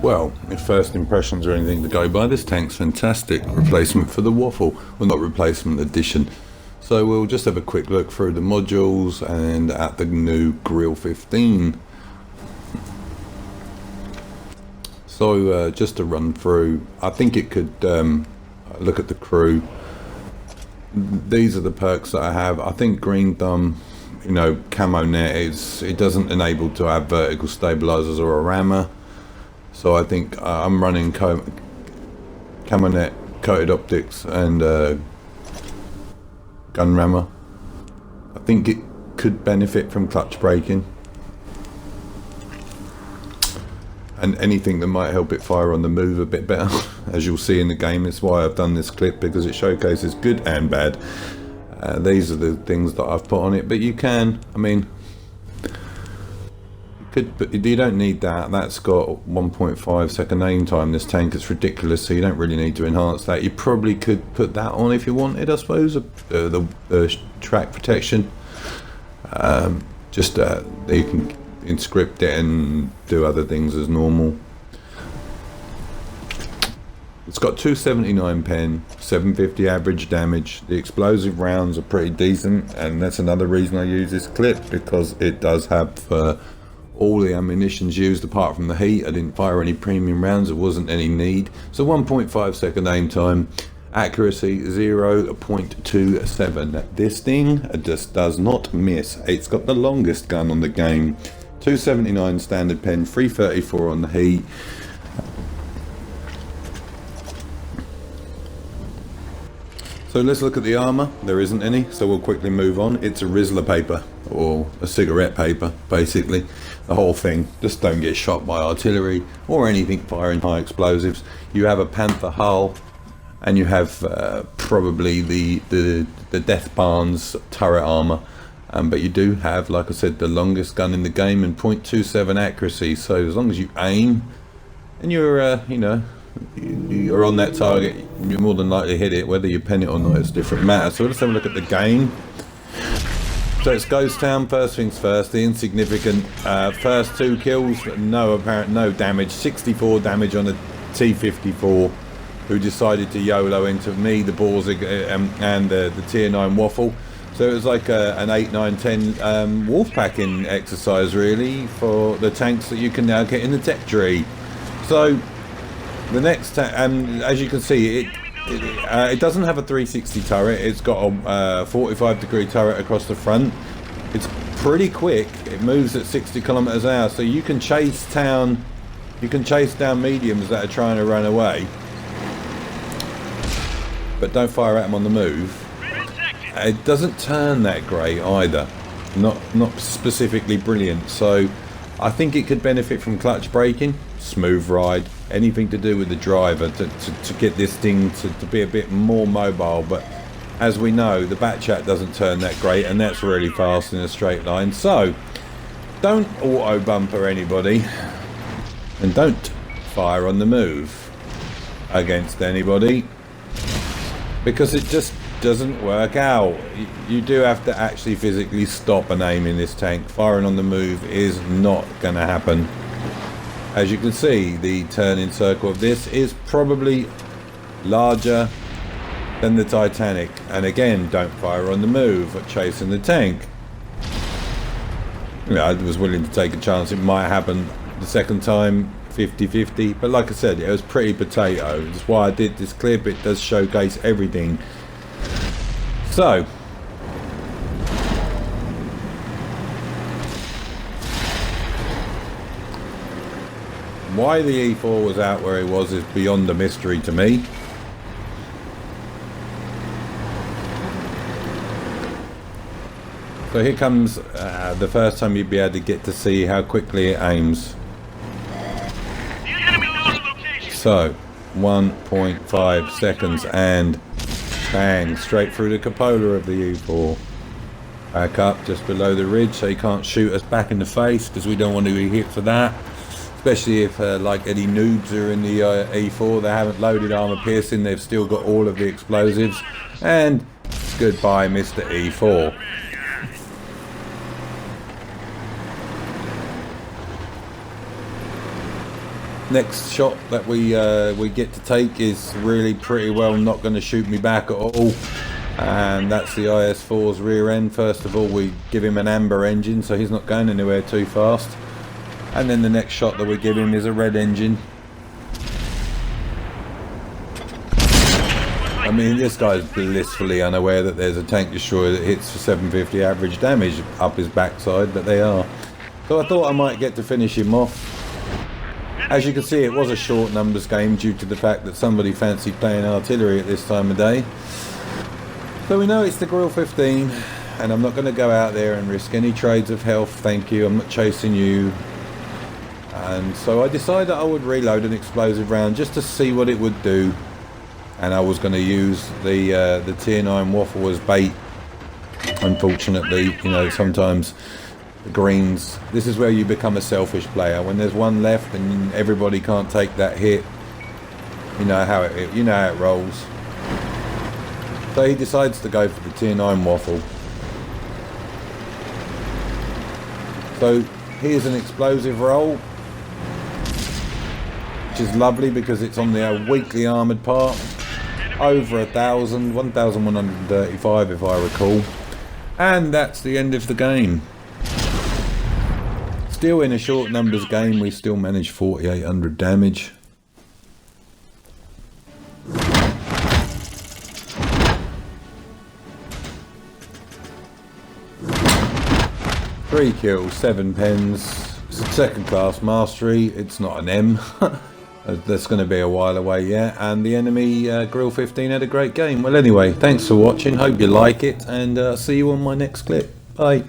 Well, if first impressions are anything to go by, this tank's fantastic. Replacement for the waffle. Well, not replacement, addition. So we'll just have a quick look through the modules and at the new Grille 15. So just to run through, I think it could look at the crew. These are the perks that I have. I think Green Thumb, you know, camo net, it doesn't enable to have vertical stabilizers or a rammer. So I think I'm running camo net, coated optics and gun rammer. I think it could benefit from clutch braking and anything that might help it fire on the move a bit better. As you'll see in the game, it's why I've done this clip, because it showcases good and bad. These are the things that I've put on it, but you can, I mean, but you don't need that. That's got 1.5 second aim time. This tank is ridiculous, so you don't really need to enhance that. You probably could put that on if you wanted, I suppose. The track protection, just that you can script it and do other things as normal. It's got 279 pen, 750 average damage. The explosive rounds are pretty decent, and that's another reason I use this clip, because it does have all the ammunition's used apart from the heat. I didn't fire any premium rounds, there wasn't any need. So 1.5 second aim time, accuracy 0.27. This thing just does not miss. It's got the longest gun on the game, 279 standard pen, 334 on the heat. So let's look at the armour. There isn't any, so we'll quickly move on. It's a Rizzler paper, or a cigarette paper, basically. The whole thing. Just don't get shot by artillery or anything firing high explosives. You have a Panther hull, and you have probably the Death Barnes turret armour. But you do have, like I said, the longest gun in the game and 0.27 accuracy. So as long as you aim and you're, you know, you're on that target, you're more than likely to hit it. Whether you pen it or not, it's a different matter. So let's have a look at the game. So it's Ghost Town, first things first, the insignificant first 2 kills, no damage, 64 damage on a T-54, who decided to YOLO into me, the Borzig, and the Tier 9 Waffle. So it was like an 8, 9, 10 wolfpacking exercise, really, for the tanks that you can now get in the tech tree. So the next, as you can see, it doesn't have a 360 turret. It's got a 45-degree turret across the front. It's pretty quick. It moves at 60 kilometers an hour, so you can chase down mediums that are trying to run away, but don't fire at them on the move. It doesn't turn that great either. Not specifically brilliant. So I think it could benefit from clutch braking, smooth ride, anything to do with the driver to get this thing to be a bit more mobile. But as we know, the back chat doesn't turn that great, and that's really fast in a straight line. So don't auto bumper anybody, and don't fire on the move against anybody, because it just doesn't work out. You do have to actually physically stop and aim in this tank. Firing on the move is not going to happen. As you can see, the turning circle of this is probably larger than the Titanic. And again, don't fire on the move or chasing the tank. You know, I was willing to take a chance. It might happen the second time, 50-50. But like I said, it was pretty potato. That's why I did this clip. It does showcase everything. So why the E4 was out where it was is beyond a mystery to me. So here comes the first time you'd be able to get to see how quickly it aims. So 1.5 seconds and bang, straight through the cupola of the E4. Back up just below the ridge, so you can't shoot us back in the face, because we don't want to be hit for that. Especially if like any noobs are in the E4, they haven't loaded armor piercing, they've still got all of the explosives. And goodbye, Mr. E4. Next shot that we get to take is really pretty well not going to shoot me back at all, and that's the IS-4's rear end. First of all, we give him an amber engine, so he's not going anywhere too fast, and then the next shot that we give him is a red engine. I mean, this guy's blissfully unaware that there's a tank destroyer that hits for 750 average damage up his backside, but they are. So I thought I might get to finish him off. As you can see, it was a short numbers game due to the fact that somebody fancied playing artillery at this time of day. So we know it's the Grille 15, and I'm not going to go out there and risk any trades of health, thank you, I'm not chasing you. And so I decided I would reload an explosive round just to see what it would do. And I was going to use the tier 9 waffle as bait. Unfortunately, you know, sometimes the greens, this is where you become a selfish player. When there's one left and everybody can't take that hit, you know how it rolls. So he decides to go for the tier 9 waffle. So here's an explosive roll, which is lovely because it's on the weakly armoured part. Over 1,000, 1,135 if I recall. And that's the end of the game. Still in a short numbers game, we still managed 4,800 damage. Three kills, 7 pens. It's a second class mastery. It's not an M. That's going to be a while away yet. And the enemy Grille 15 had a great game. Well, anyway, thanks for watching. Hope you like it, and see you on my next clip. Bye.